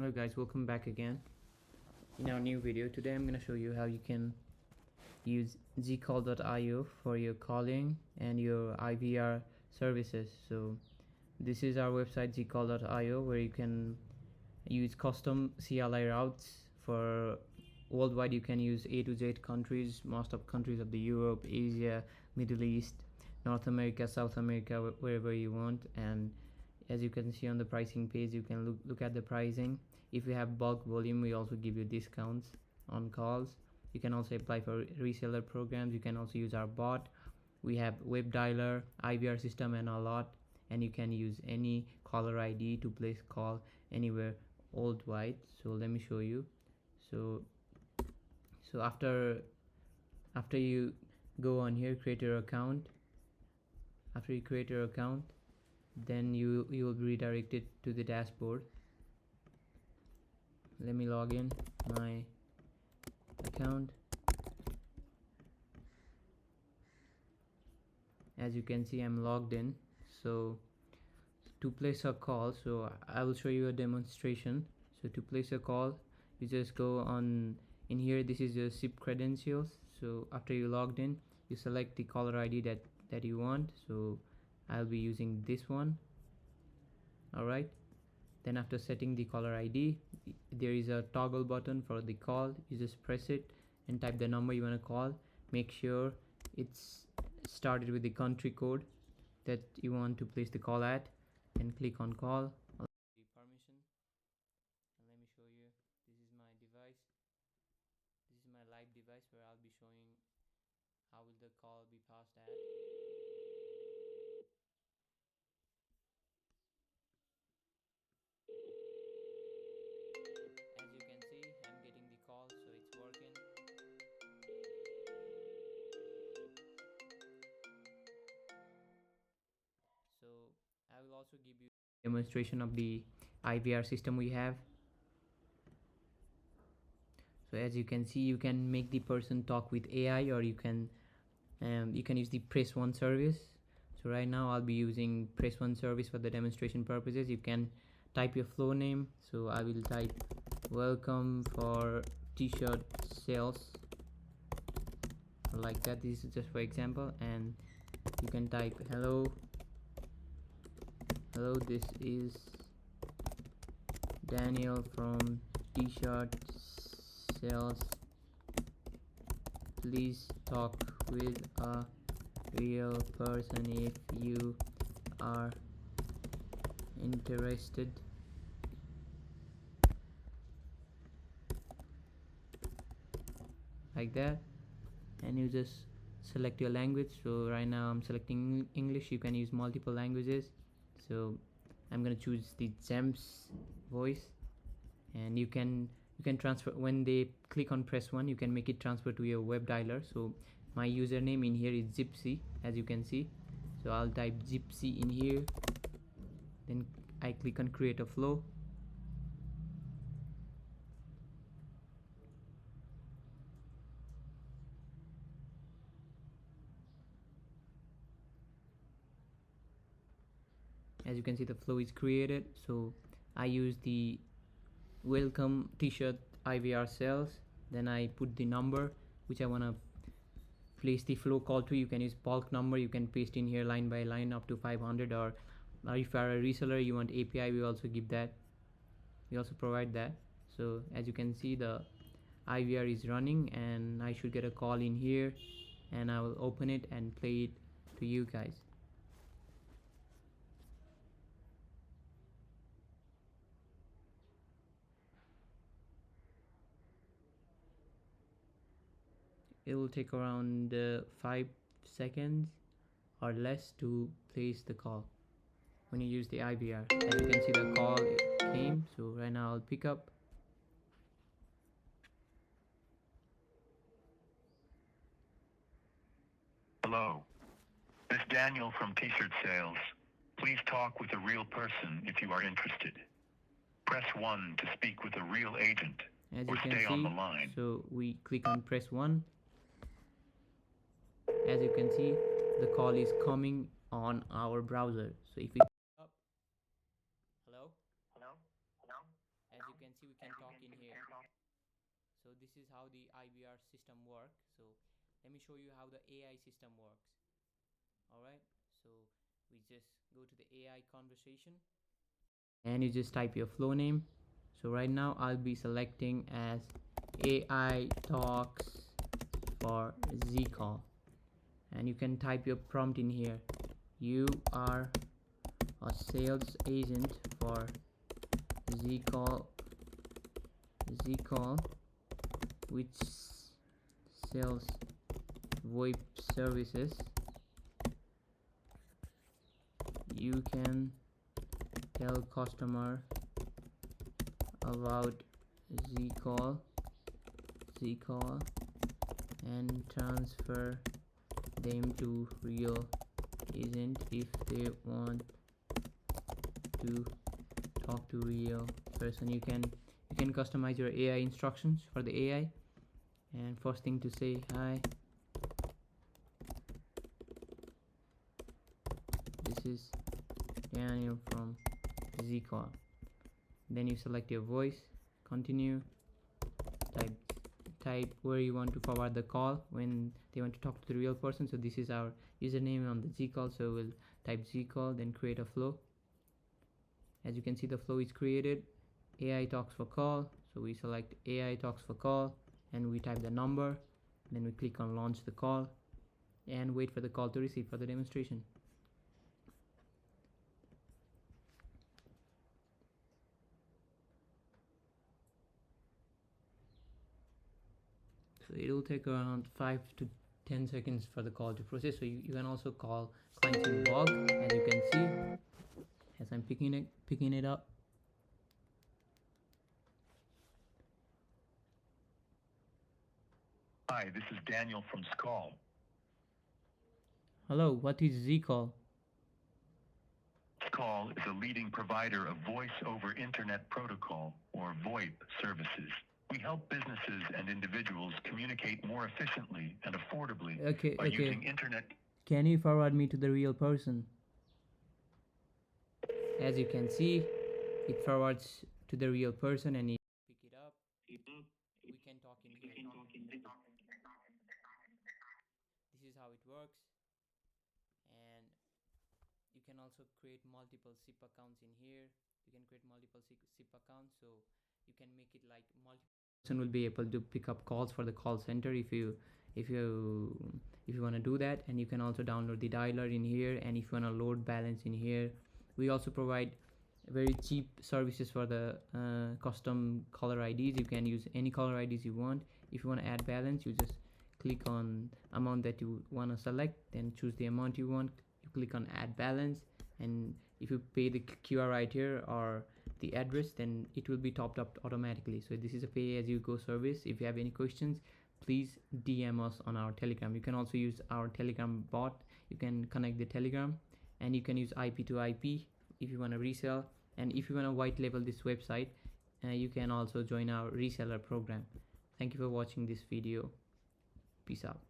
Hello guys, welcome back again in our new video. Today I'm going to show you how you can use zcall.io for your calling and your IVR services. So this is our website zcall.io, where you can use custom CLI routes for worldwide. You can use A to Z countries, most of countries of the Europe, Asia, Middle East, North America, South America, wherever you want. And as you can see on the pricing page, you can look at the pricing. If you have bulk volume, we also give you discounts on calls. You can also apply for reseller programs. You can also use our bot. We have web dialer, IVR system, and a lot. And you can use any caller ID to place call anywhere worldwide. So let me show you. So after you go on here, create your account. After you create your account, then you will be redirected to the dashboard. Let me log in my account. As you can see, I'm logged in. So to place a call, so I will show you a demonstration. So to place a call, you just go on in here. This is your SIP credentials. So after you logged in, you select the caller ID that you want. So I'll be using this one. Alright, then after setting the caller ID, there is a toggle button for the call. You just press it and type the number you want to call. Make sure it's started with the country code that you want to place the call at, and click on call. I'll give you permission, and let me show you. This is my device. This is my live device where I'll be showing how will the call be passed at. As you can see, I'm getting the call, so it's working. So I will also give you a demonstration of the IVR system we have. So as you can see, you can make the person talk with AI, or you can use the press one service. So right now I'll be using press one service for the demonstration purposes. You can type your flow name. So I will type welcome for t-shirt sales, like that. This is just for example. And you can type hello, this is Daniel from t-shirt sales. Please talk with a real person if you are interested. Like that. And you just select your language. So right now I'm selecting English. You can use multiple languages. So I'm gonna choose the GEMS voice, and you can transfer. When they click on press one, you can make it transfer to your web dialer. So my username in here is Gypsy, as you can see. So I'll type Gypsy in here, then I click on create a flow. As you can see, the flow is created. So I use the welcome t-shirt IVR sales, then I put the number which I want to place the flow call to. You can use bulk number. You can paste in here line by line up to 500, or if you are a reseller, you want API, we also give that. We also provide that. So as you can see, the IVR is running, and I should get a call in here, and I will open it and play it to you guys. It will take around 5 seconds or less to place the call when you use the IVR. As you can see, the call came. So right now I'll pick up. Hello, this is Daniel from T-shirt sales. Please talk with a real person if you are interested. Press 1 to speak with a real agent, as or you can stay see, on the line. So we click on press 1. As you can see, the call is coming on our browser. So if we pick up, hello, as you can see we can talk in here. So this is how the IVR system works. So let me show you how the AI system works. Alright, so we just go to the AI conversation and you just type your flow name. So right now I'll be selecting as AI talks for Z call, and you can type your prompt in here. You are a sales agent for Z call which sells VoIP services. You can tell customer about Z call and transfer them to real agent if they want to talk to real person. You can customize your AI instructions for the AI. And first thing to say, hi, this is Daniel from Z call. Then you select your voice, continue, type where you want to forward the call when they want to talk to the real person. So this is our username on the Z call, so we'll type Z call, then create a flow. As you can see, the flow is created. AI talks for call, so we select AI talks for call and we type the number, then we click on launch the call and wait for the call to receive for the demonstration. So it will take around 5 to 10 seconds for the call to process. So you can also call client in log, as you can see, as I'm picking it up. Hi, this is Daniel from Skull. Hello, what is Z call? Skull is a leading provider of voice over internet protocol, or VoIP, services. We help businesses and individuals communicate more efficiently and affordably by using internet. Can you forward me to the real person? As you can see, it forwards to the real person and you pick it up. We can talk in here. This is how it works. And you can also create multiple SIP accounts in here. You can create multiple SIP accounts, so you can make it like multiple person will be able to pick up calls for the call center if you want to do that. And you can also download the dialer in here, and if you want to load balance in here. We also provide very cheap services for the custom caller IDs. You can use any caller IDs you want. If you want to add balance, you just click on amount that you want to select, then choose the amount you want. You click on add balance, and if you pay the QR right here or the address, then it will be topped up automatically. So this is a pay as you go service. If you have any questions, please DM us on our Telegram. You can also use our Telegram bot. You can connect the Telegram, and you can use IP to IP if you want to resell. And if you want to white label this website, you can also join our reseller program. Thank you for watching this video. Peace out.